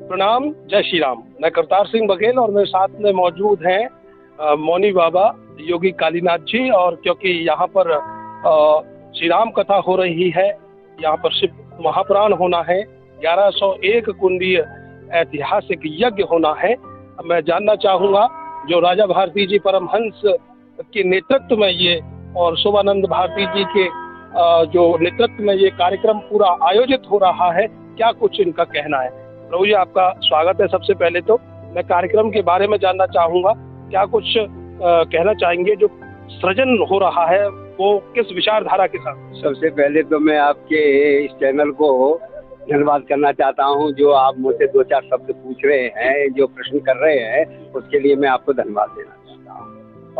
प्रणाम, जय श्री राम। मैं करतार सिंह बघेल और मेरे साथ में मौजूद हैं मौनी बाबा योगी कालीनाथ जी। और क्योंकि यहाँ पर श्री राम कथा हो रही है, यहाँ पर शिव महापुराण होना है, 1101 कुंडीय ऐतिहासिक यज्ञ होना है। मैं जानना चाहूँगा जो राजा भारती जी परमहंस के नेतृत्व में ये और शोभानंद भारती जी के जो नेतृत्व में ये कार्यक्रम पूरा आयोजित हो रहा है, क्या कुछ इनका कहना है। प्रभु जी, आपका स्वागत है। सबसे पहले तो मैं कार्यक्रम के बारे में जानना चाहूँगा, क्या कुछ कहना चाहेंगे जो सृजन हो रहा है वो किस विचारधारा के साथ। सबसे पहले तो मैं आपके इस चैनल को धन्यवाद करना चाहता हूं, जो आप मुझसे 2-4 शब्द पूछ रहे हैं, जो प्रश्न कर रहे हैं, उसके लिए मैं आपको धन्यवाद देना चाहता हूं।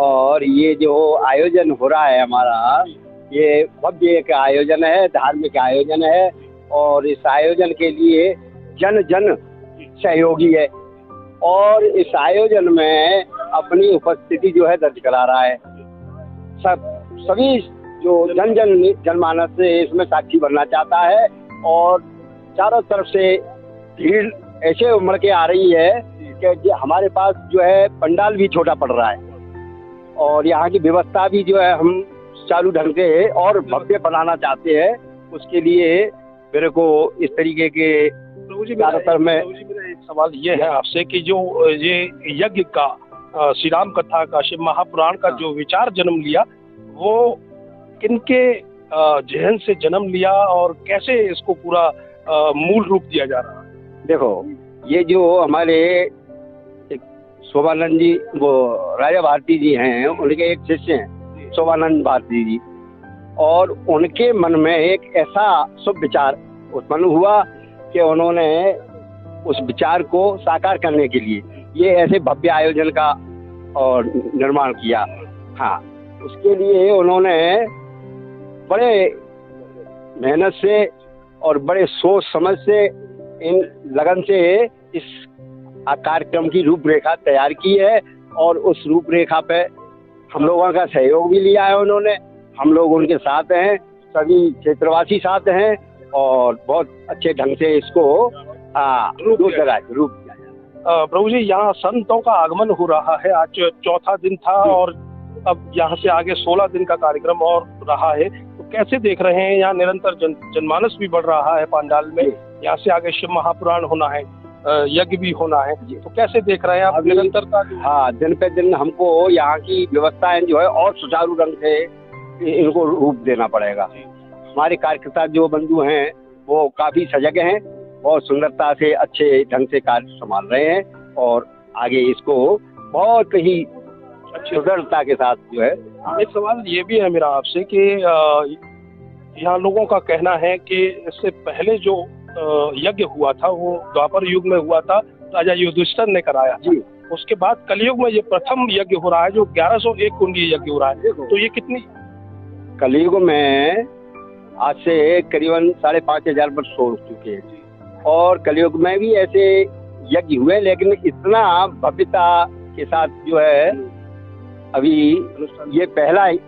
और ये जो आयोजन हो रहा है हमारा, ये भव्य एक आयोजन है, धार्मिक आयोजन है। और इस आयोजन के लिए जन जन सहयोगी है और इस आयोजन में अपनी उपस्थिति जो है दर्ज करा रहा है। सभी जो जनमानस से इसमें साक्षी बनना चाहता है और चारों तरफ से भीड़ ऐसे उमड़ के आ रही है कि हमारे पास जो है पंडाल भी छोटा पड़ रहा है और यहाँ की व्यवस्था भी जो है हम चालू ढंग से और भव्य बनाना चाहते हैं। उसके लिए मेरे को इस तरीके के चारों तरफ में मेरा एक सवाल ये है आपसे कि जो ये यज्ञ का श्री राम कथा का शिव महापुराण का जो विचार जन्म लिया, वो किनके जहन से जन्म लिया और कैसे इसको पूरा मूल रूप दिया जा रहा है। देखो, ये जो हमारे शोभानंद जी, वो राजा भारती जी हैं, उनके एक शिष्य हैं शोभानंद भारती जी, और उनके मन में एक ऐसा शुभ विचार उत्पन्न हुआ कि उन्होंने उस विचार को साकार करने के लिए ये ऐसे भव्य आयोजन का और निर्माण किया। हाँ, उसके लिए उन्होंने बड़े मेहनत से और बड़े सोच समझ से, इन लगन से इस कार्यक्रम की रूपरेखा तैयार की है और उस रूपरेखा पे हम लोगों का सहयोग भी लिया है उन्होंने। हम लोग उनके साथ हैं, सभी क्षेत्रवासी साथ हैं और बहुत अच्छे ढंग से इसको रूप दिया। प्रभु जी, यहाँ संतों का आगमन हो रहा है। आज चौथा दिन था और अब यहाँ से आगे 16 दिन का कार्यक्रम और रहा है, तो कैसे देख रहे हैं। यहाँ निरंतर जनमानस भी बढ़ रहा है पंडाल में, यहाँ से आगे शिव महापुराण होना है, यज्ञ भी होना है, तो कैसे देख रहे हैं आप निरंतरता। हाँ, दिन पे दिन हमको यहाँ की व्यवस्थाएं जो है और सुचारू ढंग से इनको रूप देना पड़ेगा। हमारे कार्यकर्ता जो बंधु हैं वो काफी सजग हैं, बहुत सुंदरता से अच्छे ढंग से कार्य संभाल रहे हैं और आगे इसको बहुत ही सुंदरता के साथ जो है। एक सवाल ये भी है मेरा आपसे कि यहाँ लोगों का कहना है कि इससे पहले जो यज्ञ हुआ था वो द्वापर युग में हुआ था, राजा युधिष्ठिर ने कराया जी। उसके बाद कलयुग में ये प्रथम यज्ञ हो रहा है जो 1101 कुंडीय यज्ञ हो रहा है। तो ये कितनी, कलयुग में आज से करीबन 5,500 वर्ष हो चुके हैं और कलयुग में भी ऐसे यज्ञ हुए, लेकिन इतना भव्यता के साथ जो है अभी ये पहला ही,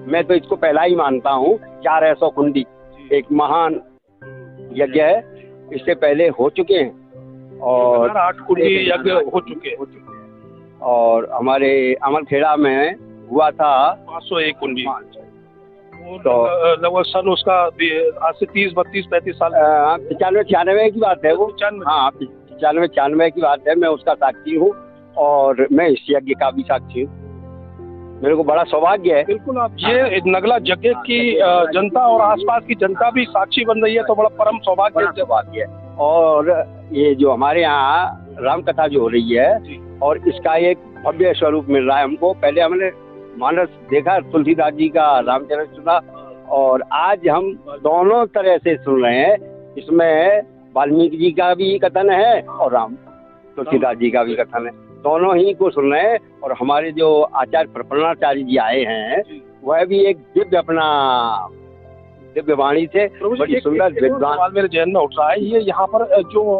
मैं तो इसको पहला ही मानता हूँ। 1100 कुंडी एक महान यज्ञ है, इससे पहले हो चुके हैं और 8 कुंडी यज्ञ हो चुके हैं और हमारे अमरखेड़ा में हुआ था 501 कुंडी। तो लगभग सन उसका आज से 30-32-35 साल 95-96 की बात है वो। हाँ, 95-96 की बात है। मैं उसका साक्षी हूँ और मैं इस यज्ञ का भी साक्षी हूँ। मेरे को बड़ा सौभाग्य है। बिल्कुल, आप ये नगला यज्ञ की जनता और आसपास की जनता भी साक्षी बन रही है, तो बड़ा परम सौभाग्य है। और ये जो हमारे यहाँ राम कथा जो हो रही है और इसका एक भव्य स्वरूप मिल रहा है हमको। पहले हमने मानस देखा, तुलसीदास जी का रामचरित सुना और आज हम दोनों तरह से सुन रहे हैं। इसमें वाल्मीकि जी का भी कथन है और तुलसीदास जी का भी कथन है, दोनों ही को सुन रहे हैं। और हमारे जो आचार्य प्रपन्नाचार्य जी आए हैं वह भी एक दिव्य वाणी से बड़ी सुंदर विद्वान मेरे जहन में उठ रहा है। ये यहाँ पर जो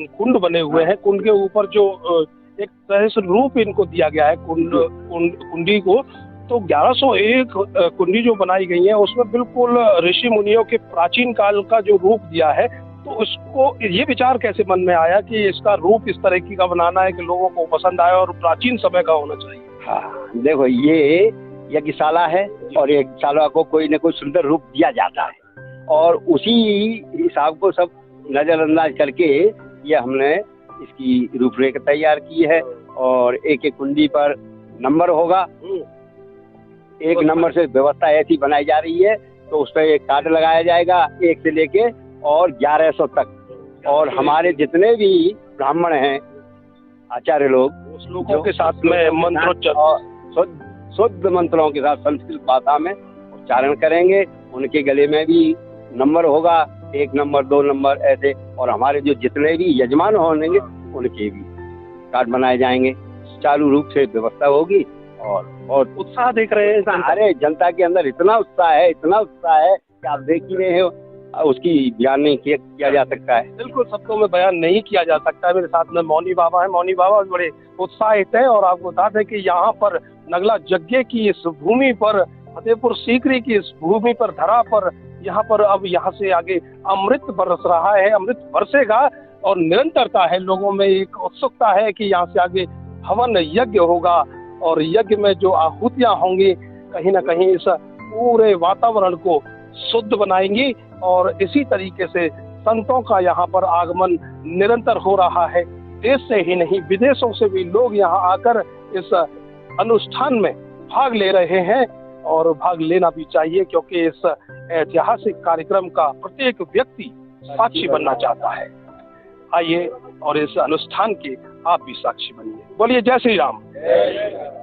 कुंड बने हुए हैं, कुंड के ऊपर जो एक तरह से रूप इनको दिया गया है कुंडी को, तो 1101 कुंडी जो बनाई गई है उसमें बिल्कुल ऋषि मुनियों के प्राचीन काल का जो रूप दिया है तो उसको ये विचार कैसे मन में आया कि इसका रूप इस तरह की का बनाना है कि लोगों को पसंद आए और प्राचीन समय का होना चाहिए? हाँ, देखो ये यज्ञशाला है और यज्ञशाला को कोई न कोई सुंदर रूप दिया जाता है और उसी हिसाब को सब नज़रअंदाज करके ये हमने इसकी रूपरेखा तैयार की है और एक एक कुंडी पर नंबर होगा। एक नंबर से व्यवस्था ऐसी बनाई जा रही है तो उस पर एक कार्ड लगाया जाएगा 1 से लेके और 1100 तक और हमारे जितने भी ब्राह्मण हैं आचार्य लोग उस लोगों के साथ में मंत्रोच्चार शुद्ध मंत्रों के साथ संस्कृत भाषा में उच्चारण करेंगे। उनके गले में भी नंबर होगा 1 नंबर 2 नंबर ऐसे और हमारे जो जितने भी यजमान होंगे उनके भी कार्ड बनाए जाएंगे। चालू रूप से व्यवस्था होगी और बहुत उत्साह देख रहे हैं। अरे जनता के अंदर इतना उत्साह है कि आप देख ही रहे हो, उसकी बयान नहीं किया जा सकता है। बिल्कुल शब्दों में बयान नहीं किया जा सकता है। मेरे साथ में मौनी बाबा है। मौनी बाबा बड़े उत्साहित है और आपको बता दें कि यहाँ पर नगला यज्ञ की इस भूमि पर, फतेहपुर सीकरी की इस भूमि पर, धरा पर, यहाँ पर अब यहाँ से आगे अमृत बरस रहा है, अमृत बरसेगा और निरंतरता है। लोगों में एक उत्सुकता है कि यहाँ से आगे हवन यज्ञ होगा और यज्ञ में जो आहुतियाँ होंगी कहीं ना कहीं इस पूरे वातावरण को शुद्ध बनाएंगी और इसी तरीके से संतों का यहाँ पर आगमन निरंतर हो रहा है। देश से ही नहीं विदेशों से भी लोग यहाँ आकर इस अनुष्ठान में भाग ले रहे हैं और भाग लेना भी चाहिए क्योंकि इस ऐतिहासिक कार्यक्रम का प्रत्येक व्यक्ति साक्षी बनना चाहता है। आइए और इस अनुष्ठान के आप भी साक्षी बनिए। बोलिए जय श्री राम।